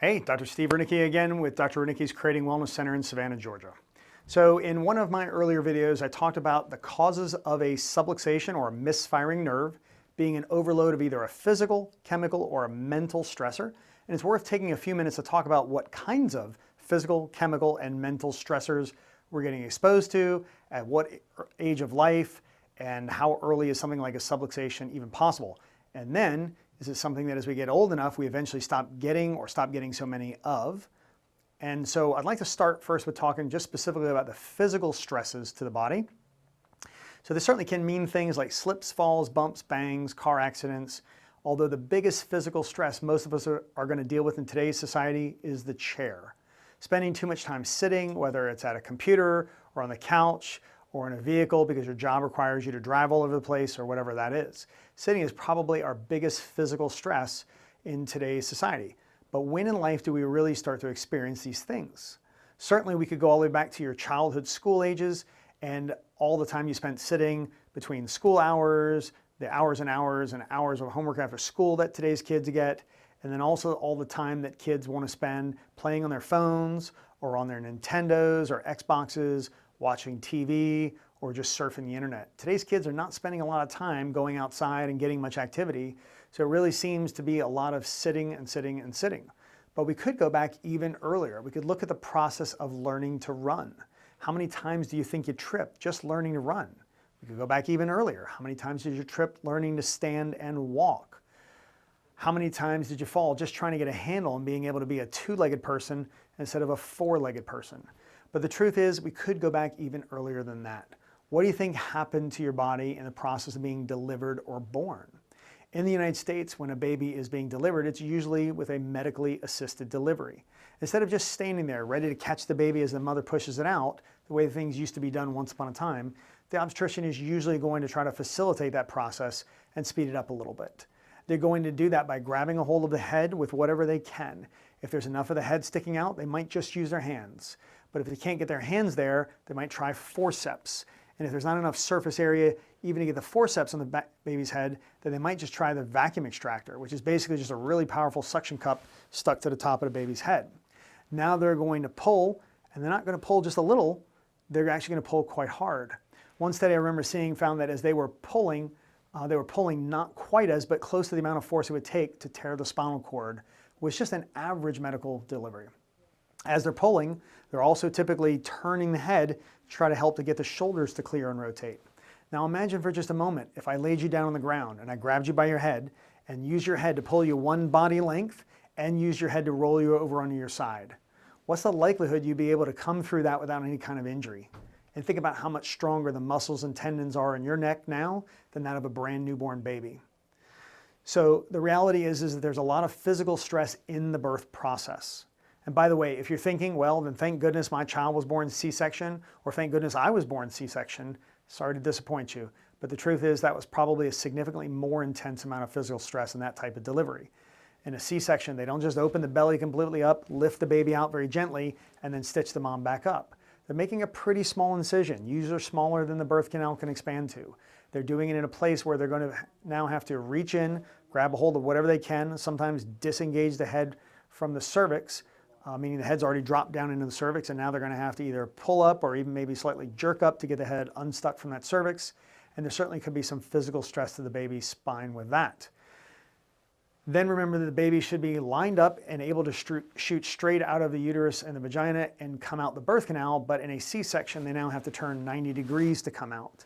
Hey, Dr. Steve Ranicki again with Dr. Ranicki's Creating Wellness Center in Savannah, Georgia. So in one of my earlier videos, I talked about the causes of a subluxation or a misfiring nerve being an overload of either a physical, chemical, or a mental stressor. And it's worth taking a few minutes to talk about what kinds of physical, chemical, and mental stressors we're getting exposed to, at what age of life, and how early is something like a subluxation even possible. And then, is it something that as we get old enough, we eventually stop getting so many of? And so I'd like to start first with talking just specifically about the physical stresses to the body. So this certainly can mean things like slips, falls, bumps, bangs, car accidents, although the biggest physical stress most of us are going to deal with in today's society is the chair. Spending too much time sitting, whether it's at a computer or on the couch or in a vehicle because your job requires you to drive all over the place or whatever that is. Sitting is probably our biggest physical stress in today's society. But when in life do we really start to experience these things? Certainly we could go all the way back to your childhood school ages and all the time you spent sitting between school hours, the hours and hours and hours of homework after school that today's kids get, and then also all the time that kids want to spend playing on their phones or on their Nintendos or Xboxes, watching TV, or just surfing the internet. Today's kids are not spending a lot of time going outside and getting much activity, so it really seems to be a lot of sitting and sitting and sitting. But we could go back even earlier. We could look at the process of learning to run. How many times do you think you tripped just learning to run? We could go back even earlier. How many times did you trip learning to stand and walk? How many times did you fall just trying to get a handle and being able to be a two-legged person instead of a four-legged person? But the truth is, we could go back even earlier than that. What do you think happened to your body in the process of being delivered or born? In the United States, when a baby is being delivered, it's usually with a medically assisted delivery. Instead of just standing there ready to catch the baby as the mother pushes it out, the way things used to be done once upon a time, the obstetrician is usually going to try to facilitate that process and speed it up a little bit. They're going to do that by grabbing a hold of the head with whatever they can. If there's enough of the head sticking out, they might just use their hands. But if they can't get their hands there, they might try forceps. And if there's not enough surface area even to get the forceps on the baby's head, then they might just try the vacuum extractor, which is basically just a really powerful suction cup stuck to the top of the baby's head. Now they're going to pull, and they're not going to pull just a little, they're actually going to pull quite hard. One study I remember seeing found that as they were pulling not quite as, but close to the amount of force it would take to tear the spinal cord, was just an average medical delivery. As they're pulling, they're also typically turning the head to try to help to get the shoulders to clear and rotate. Now imagine for just a moment if I laid you down on the ground and I grabbed you by your head and used your head to pull you one body length and used your head to roll you over onto your side. What's the likelihood you'd be able to come through that without any kind of injury? And think about how much stronger the muscles and tendons are in your neck now than that of a brand newborn baby. So the reality is that there's a lot of physical stress in the birth process. And by the way, if you're thinking, well, then thank goodness my child was born C-section, or thank goodness I was born C-section, sorry to disappoint you. But the truth is that was probably a significantly more intense amount of physical stress in that type of delivery. In a C-section, they don't just open the belly completely up, lift the baby out very gently, and then stitch the mom back up. They're making a pretty small incision, usually smaller than the birth canal can expand to. They're doing it in a place where they're going to now have to reach in, grab a hold of whatever they can, sometimes disengage the head from the cervix, meaning the head's already dropped down into the cervix, and now they're going to have to either pull up or even maybe slightly jerk up to get the head unstuck from that cervix. And there certainly could be some physical stress to the baby's spine with that. Then remember that the baby should be lined up and able to shoot straight out of the uterus and the vagina and come out the birth canal, but in a C-section, they now have to turn 90 degrees to come out.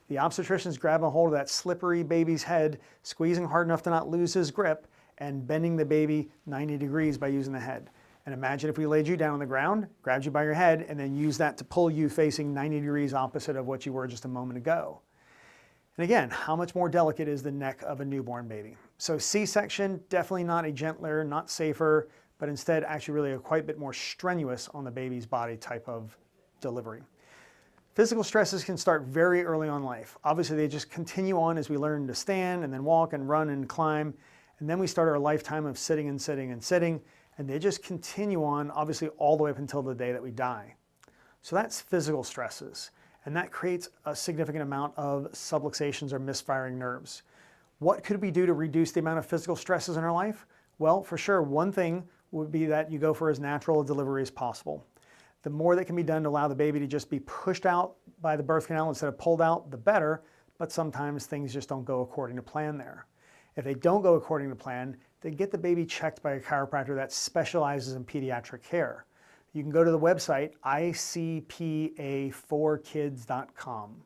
The obstetrician's grabbing a hold of that slippery baby's head, squeezing hard enough to not lose his grip, and bending the baby 90 degrees by using the head. And imagine if we laid you down on the ground, grabbed you by your head, and then used that to pull you facing 90 degrees opposite of what you were just a moment ago. And again, how much more delicate is the neck of a newborn baby? So C-section, definitely not a gentler, not safer, but instead actually really a quite bit more strenuous on the baby's body type of delivery. Physical stresses can start very early on in life. Obviously, they just continue on as we learn to stand and then walk and run and climb. And then we start our lifetime of sitting and sitting and sitting. And they just continue on, obviously, all the way up until the day that we die. So that's physical stresses. And that creates a significant amount of subluxations or misfiring nerves. What could we do to reduce the amount of physical stresses in our life? Well, for sure, one thing would be that you go for as natural a delivery as possible. The more that can be done to allow the baby to just be pushed out by the birth canal instead of pulled out, the better, but sometimes things just don't go according to plan there. If they don't go according to plan, then get the baby checked by a chiropractor that specializes in pediatric care. You can go to the website ICPA4kids.com.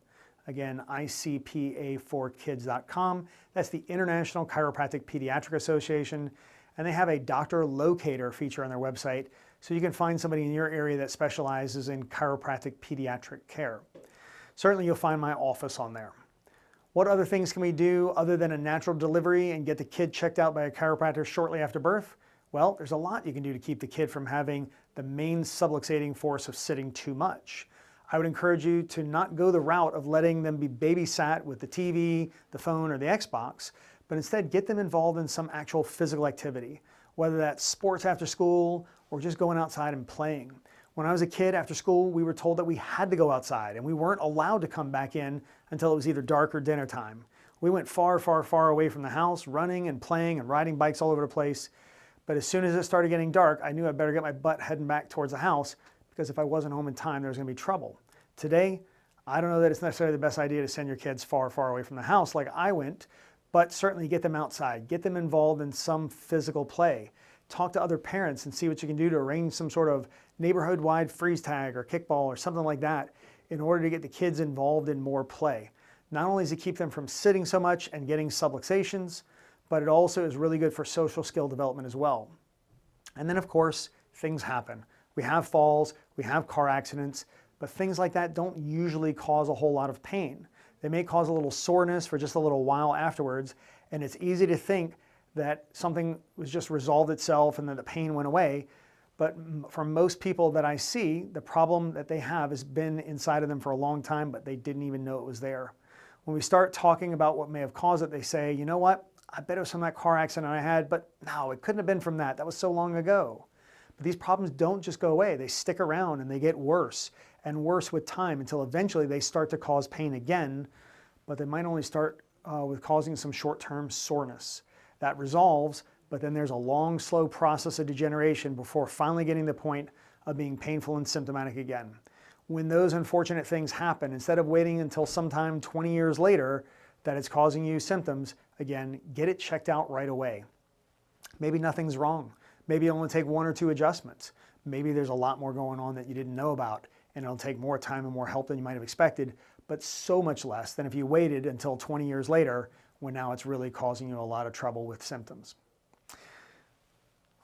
Again, ICPA4kids.com. That's the International Chiropractic Pediatric Association, and they have a doctor locator feature on their website, so you can find somebody in your area that specializes in chiropractic pediatric care. Certainly you'll find my office on there. What other things can we do other than a natural delivery and get the kid checked out by a chiropractor shortly after birth? Well, there's a lot you can do to keep the kid from having the main subluxating force of sitting too much. I would encourage you to not go the route of letting them be babysat with the TV, the phone, or the Xbox, but instead get them involved in some actual physical activity, whether that's sports after school or just going outside and playing. When I was a kid after school, we were told that we had to go outside and we weren't allowed to come back in until it was either dark or dinner time. We went far, far, far away from the house, running and playing and riding bikes all over the place. But as soon as it started getting dark, I knew I'd better get my butt heading back towards the house, because if I wasn't home in time, there was going to be trouble. Today, I don't know that it's necessarily the best idea to send your kids far, far away from the house like I went, but certainly get them outside, get them involved in some physical play. Talk to other parents and see what you can do to arrange some sort of neighborhood-wide freeze tag or kickball or something like that in order to get the kids involved in more play. Not only does it keep them from sitting so much and getting subluxations, but it also is really good for social skill development as well. And then of course, things happen. We have falls, we have car accidents, but things like that don't usually cause a whole lot of pain. They may cause a little soreness for just a little while afterwards, and it's easy to think that something was just resolved itself and then the pain went away. But for most people that I see, the problem that they have has been inside of them for a long time, but they didn't even know it was there. When we start talking about what may have caused it, they say, you know what? I bet it was from that car accident I had, but no, it couldn't have been from that. That was so long ago. But these problems don't just go away. They stick around and they get worse and worse with time until eventually they start to cause pain again, but they might only start with causing some short-term soreness. That resolves, but then there's a long, slow process of degeneration before finally getting to the point of being painful and symptomatic again. When those unfortunate things happen, instead of waiting until sometime 20 years later that it's causing you symptoms, again, get it checked out right away. Maybe nothing's wrong. Maybe it'll only take 1 or 2 adjustments. Maybe there's a lot more going on that you didn't know about, and it'll take more time and more help than you might have expected, but so much less than if you waited until 20 years later when now it's really causing you a lot of trouble with symptoms.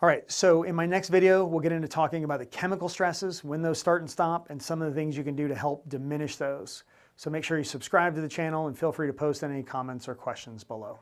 All right, so in my next video, we'll get into talking about the chemical stresses, when those start and stop, and some of the things you can do to help diminish those. So make sure you subscribe to the channel and feel free to post any comments or questions below.